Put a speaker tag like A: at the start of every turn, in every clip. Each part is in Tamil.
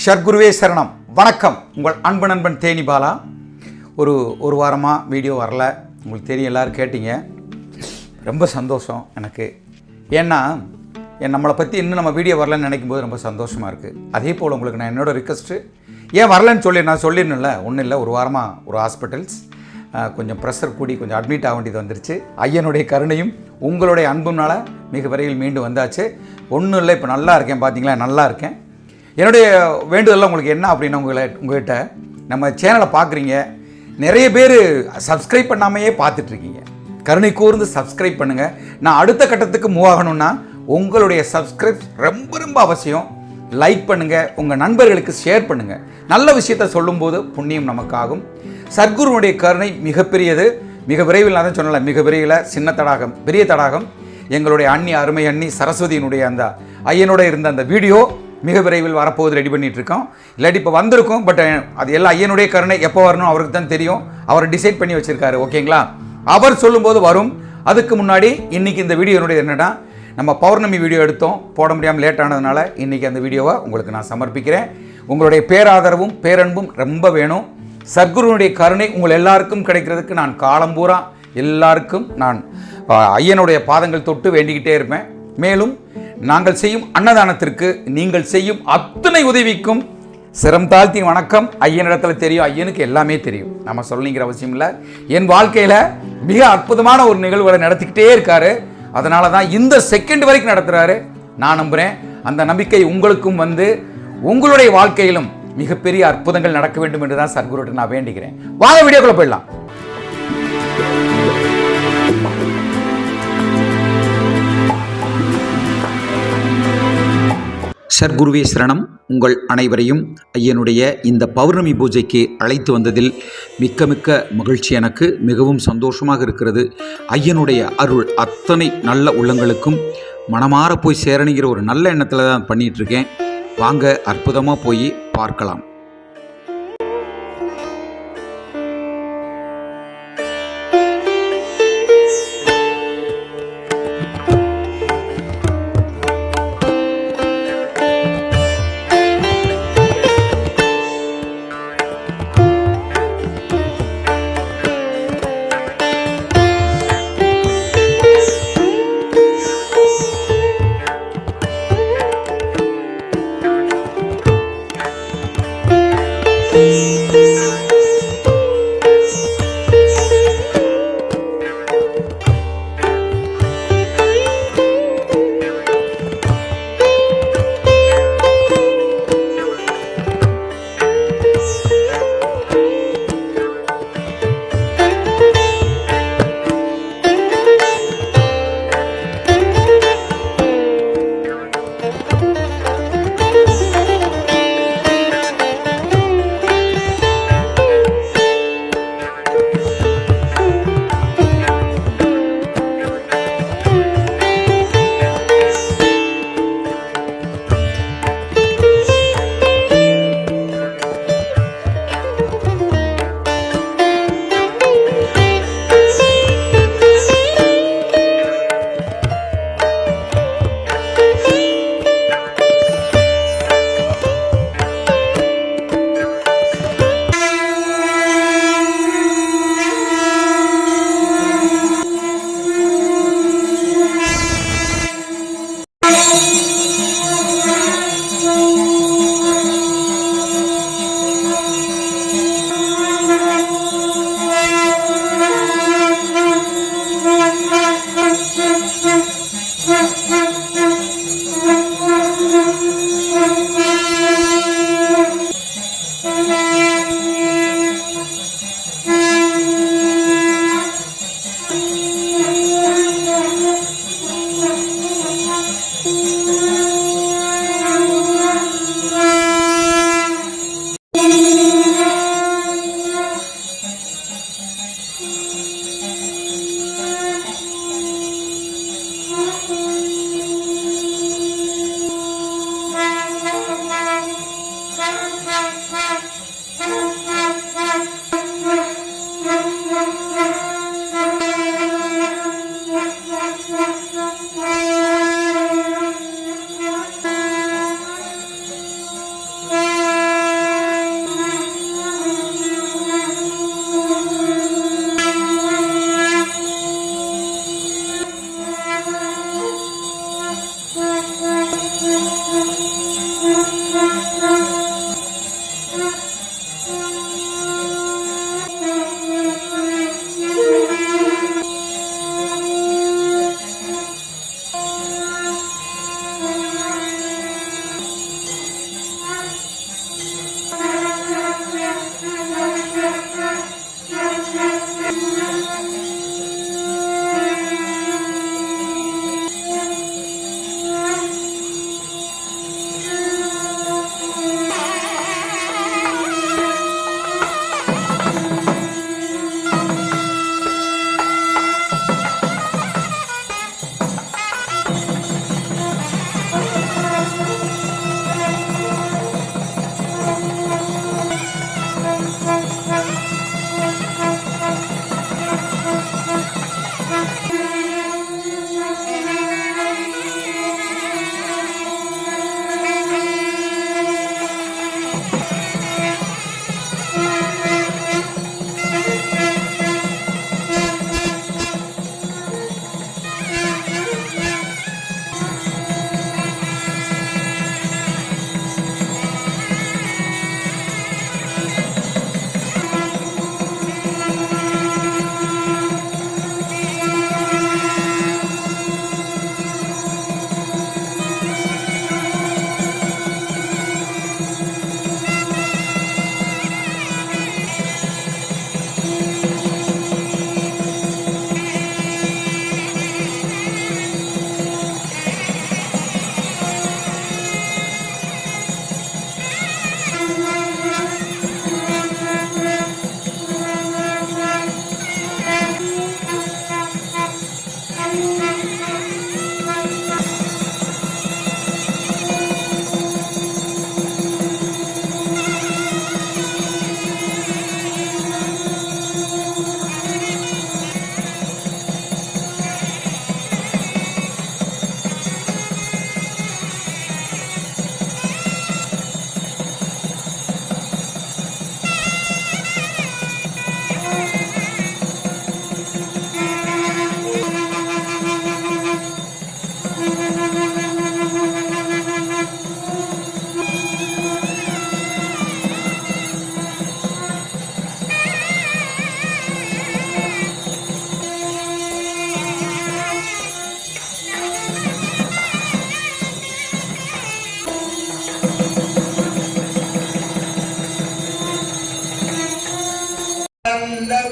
A: சர்க்குருவே சரணம். வணக்கம். உங்கள் அன்பு நண்பன் தேனி பாலா. ஒரு வாரமாக வீடியோ வரல. உங்களுக்கு தெரியும், எல்லோரும் கேட்டீங்க. ரொம்ப சந்தோஷம் எனக்கு. ஏன்னா நம்மளை பற்றி இன்னும் நம்ம வீடியோ வரலன்னு நினைக்கும் போது ரொம்ப சந்தோஷமாக இருக்குது. அதே போல் உங்களுக்கு நான் என்னோடய ரிக்வெஸ்ட்டு, ஏன் வரலன்னு நான் சொல்லிடணும்ல. ஒன்றும் இல்லை, ஒரு வாரமாக ஒரு ஹாஸ்பிட்டல்ஸ் கொஞ்சம் ப்ரெஷர் கூடி கொஞ்சம் அட்மிட் ஆக வேண்டியது வந்துருச்சு. ஐயனுடைய கருணையும் உங்களுடைய அன்புனால மிக விரைவில் மீண்டும் வந்தாச்சு. ஒன்றும் இல்லை, இப்போ நல்லா இருக்கேன். பார்த்தீங்களா, நல்லா இருக்கேன். என்னுடைய வேண்டுதலாம் உங்களுக்கு என்ன அப்படின்னா, உங்கள்கிட்ட நம்ம சேனலை பார்க்குறீங்க, நிறைய பேர் சப்ஸ்கிரைப் பண்ணாமையே பார்த்துட்ருக்கீங்க. கருணை கூர்ந்து சப்ஸ்கிரைப் பண்ணுங்கள். நான் அடுத்த கட்டத்துக்கு மூவ் ஆகணும்னா உங்களுடைய சப்ஸ்கிரைப் ரொம்ப ரொம்ப அவசியம். லைக் பண்ணுங்கள், உங்கள் நண்பர்களுக்கு ஷேர் பண்ணுங்கள். நல்ல விஷயத்தை சொல்லும்போது புண்ணியம் நமக்காகும். சர்க்குருனுடைய கருணை மிகப்பெரியது. மிக விரைவில் நான் தான் சொன்னல, மிக விரைவில் சின்ன தடாகம் பெரிய தடாகம் எங்களுடைய அருமை அண்ணி சரஸ்வதியினுடைய அந்த ஐயனோட இருந்த அந்த வீடியோ மிக விரைவில் வரப்போகுது. ரெடி பண்ணிகிட்ருக்கோம். இல்லாட்டி இப்போ வந்திருக்கும். பட் அது எல்லாம் ஐயனுடைய கருணை எப்போ வரணும் அவருக்கு தான் தெரியும். அவர் டிசைட் பண்ணி வச்சுருக்காரு. ஓகேங்களா, அவர் சொல்லும்போது வரும். அதுக்கு முன்னாடி இன்றைக்கி இந்த வீடியோனுடைய என்னென்னா, நம்ம பௌர்ணமி வீடியோ எடுத்தோம், போட முடியாமல் லேட் ஆனதுனால இன்றைக்கி அந்த வீடியோவை உங்களுக்கு நான் சமர்ப்பிக்கிறேன். உங்களுடைய பேராதரவும் பேரன்பும் ரொம்ப வேணும். சர்க்குருனுடைய கருணை உங்கள் எல்லாருக்கும் கிடைக்கிறதுக்கு நான் காலம்பூரா எல்லாருக்கும் நான் ஐயனுடைய பாதங்கள் தொட்டு வேண்டிக்கிட்டே இருப்பேன். மேலும் நாங்கள் செய்யும் அன்னதானத்திற்கு நீங்கள் செய்யும் அத்தனை உதவிக்கும் சிரம் தாழ்த்தி வணக்கம். ஐயனிடத்தில் தெரியும், ஐயனுக்கு எல்லாமே தெரியும், நம்ம சொல்லிங்கிற அவசியம் இல்லை. என் வாழ்க்கையில் மிக அற்புதமான ஒரு நிகழ்வுகளை நடத்திக்கிட்டே இருக்காரு. அதனால தான் இந்த செகண்ட் வரைக்கும் நடத்துகிறாரு. நான் நம்புகிறேன் அந்த நம்பிக்கை உங்களுக்கும் வந்து உங்களுடைய வாழ்க்கையிலும் மிகப்பெரிய அற்புதங்கள் நடக்க வேண்டும் என்று தான் சர்க்குருட்ட நான் வேண்டிக்கிறேன். வாங்க வீடியோக்குள்ள போயிடலாம். சர்க்குருவே சரணம். உங்கள் அனைவரையும் ஐயனுடைய இந்த பௌர்ணமி பூஜைக்கு அழைத்து வந்ததில் மிக்க மிக்க மகிழ்ச்சி. எனக்கு மிகவும் சந்தோஷமாக இருக்கிறது. ஐயனுடைய அருள் அத்தனை நல்ல உள்ளங்களுக்கும் மனமாற போய் சேரணுங்கிற ஒரு நல்ல எண்ணத்தில் தான் பண்ணிகிட்ருக்கேன். வாங்க அற்புதமாக போய் பார்க்கலாம்.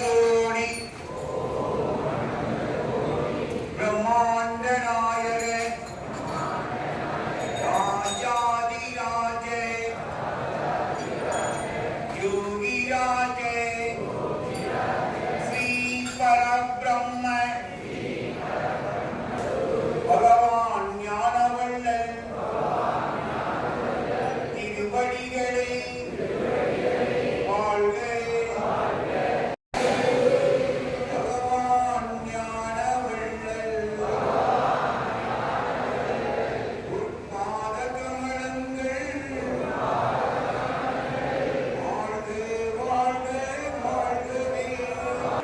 B: கோடி பிரம்மாண்ட நாயகே ராஜாதி ராஜே யோகி ராஜே ஸ்ரீ பரபிரம்ம பகவான் ஞானவள்ளல் திருவடிகளே வாழ்க.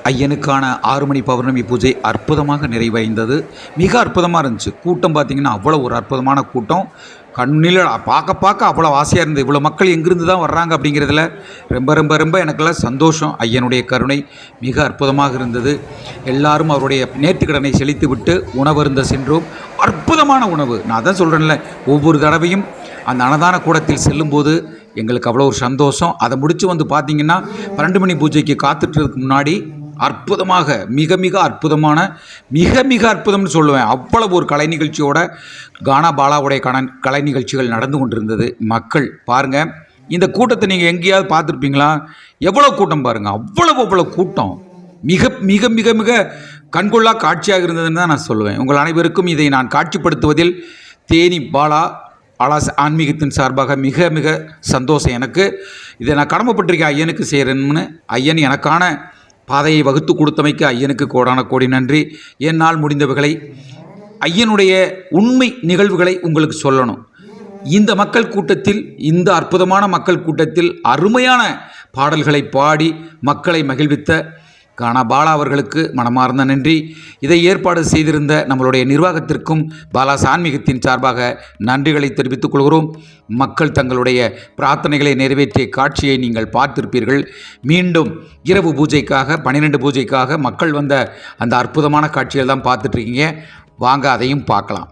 A: ஐயனுக்கான 6 மணி பௌர்ணமி பூஜை அற்புதமாக நிறைவடைந்தது. மிக அற்புதமாக இருந்துச்சு. கூட்டம் பார்த்திங்கன்னா அவ்வளோ ஒரு அற்புதமான கூட்டம். கண்ணில் பார்க்க அவ்வளோ ஆசையாக இருந்தது. இவ்வளோ மக்கள் எங்கிருந்து தான் வர்றாங்க அப்படிங்கிறதுல ரொம்ப ரொம்ப ரொம்ப எனக்கெல்லாம் சந்தோஷம். ஐயனுடைய கருணை மிக அற்புதமாக இருந்தது. எல்லாரும் அவருடைய நேர்த்திக்கடனை செலுத்தி விட்டு உணவருந்த சென்றோம். அற்புதமான உணவு. நான் தான் சொல்கிறேன்ல, ஒவ்வொரு தடவையும் அந்த அன்னதான கூடத்தில் செல்லும்போது எங்களுக்கு அவ்வளோ ஒரு சந்தோஷம். அதை முடித்து வந்து பார்த்திங்கன்னா 12 மணி பூஜைக்கு காத்துட்டுறதுக்கு முன்னாடி அற்புதமாக மிக மிக அற்புதமான மிக அற்புதம்னு சொல்லுவேன். அவ்வளவு ஒரு கலை நிகழ்ச்சியோட கானா பாலாவுடைய கலை நிகழ்ச்சிகள் நடந்து கொண்டிருந்தது. மக்கள் பாருங்கள், இந்த கூட்டத்தை நீங்கள் எங்கேயாவது பார்த்துருப்பீங்களா? எவ்வளோ கூட்டம் பாருங்கள். அவ்வளோ கூட்டம் மிக மிக மிக மிக கண்கொள்ளா காட்சியாக இருந்ததுன்னு தான் நான் சொல்லுவேன். உங்கள் அனைவருக்கும் இதை நான் காட்சிப்படுத்துவதில் தேனி பாலா ஆலாஸ் ஆன்மீகத்தின் சார்பாக மிக மிக சந்தோஷம். எனக்கு இதை நான் கடமைப்பட்டிருக்கேன் ஐயனுக்கு செய்கிறேன்னு. ஐயன் எனக்கான பாதையை வகுத்து கொடுத்தமைக்கு ஐயனுக்கு கோடான கோடி நன்றி. என்னால் முடிந்தவைகளை ஐயனுடைய உண்மை நிகழ்வுகளை உங்களுக்கு சொல்லணும். இந்த மக்கள் கூட்டத்தில், இந்த அற்புதமான மக்கள் கூட்டத்தில் அருமையான பாடல்களை பாடி மக்களை மகிழ்வித்த கானா பாலா அவர்களுக்கு மனமார்ந்த நன்றி. இதை ஏற்பாடு செய்திருந்த நம்மளுடைய நிர்வாகத்திற்கும் பாலாஸ் ஆன்மீகத்தின் சார்பாக நன்றிகளை தெரிவித்துக் கொள்கிறோம். மக்கள் தங்களுடைய பிரார்த்தனைகளை நிறைவேற்றிய காட்சியை நீங்கள் பார்த்திருப்பீர்கள். மீண்டும் இரவு பூஜைக்காக 12 பூஜைக்காக மக்கள் வந்த அந்த அற்புதமான காட்சிகள் தான் பார்த்துட்ருக்கீங்க. வாங்க அதையும் பார்க்கலாம்.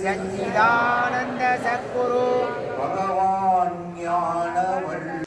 B: சச்சிதானந்த சத்குரு பகவான் ஞானவள்ளல்.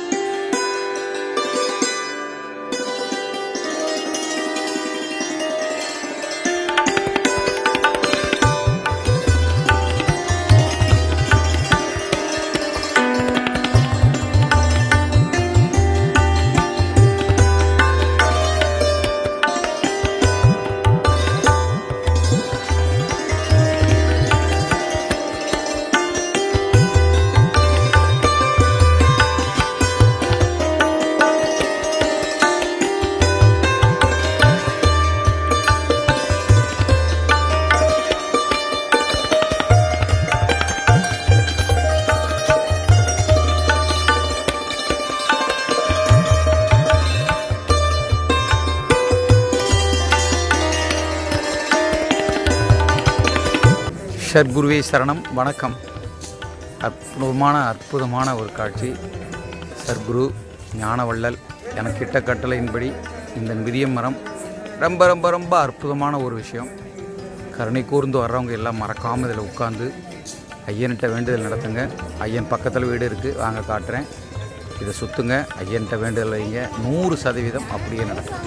A: சத்குருவே சரணம். வணக்கம். அற்புதமான ஒரு காட்சி. சத்குரு ஞானவள்ளல் எனக்கு இட்ட கட்டளையின்படி இந்த விரிய மரம் ரொம்ப ரொம்ப ரொம்ப அற்புதமான ஒரு விஷயம். கருணை கூர்ந்து வர்றவங்க எல்லாம் மறக்காமல் இதில் உட்காந்து ஐயன்கிட்ட வேண்டுதல் நடத்துங்க. ஐயன் பக்கத்தில் வீடு இருக்குது, வாங்க காட்டுறேன். இதை சுற்றுங்க, ஐயன்கிட்ட வேண்டுதல் வைங்க. 100% அப்படியே நடக்கும்.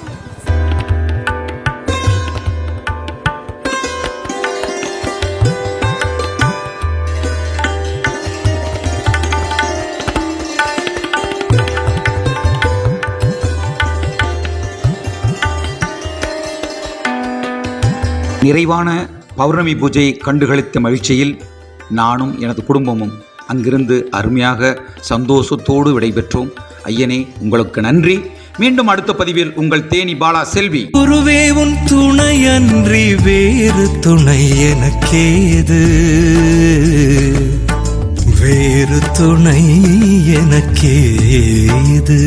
A: நிறைவான பௌர்ணமி பூஜையை கண்டுகளித்த மகிழ்ச்சியில் நானும் எனது குடும்பமும் அங்கிருந்து அருமையாக சந்தோஷத்தோடு விடைபெற்றோம். ஐயனே உங்களுக்கு நன்றி. மீண்டும் அடுத்த பதிவில் உங்கள் தேனி பாலா செல்வி.
C: குருவே உன் துணையன்றி வேறு துணை எனக்கேது, வேறு துணை எனக்கேது.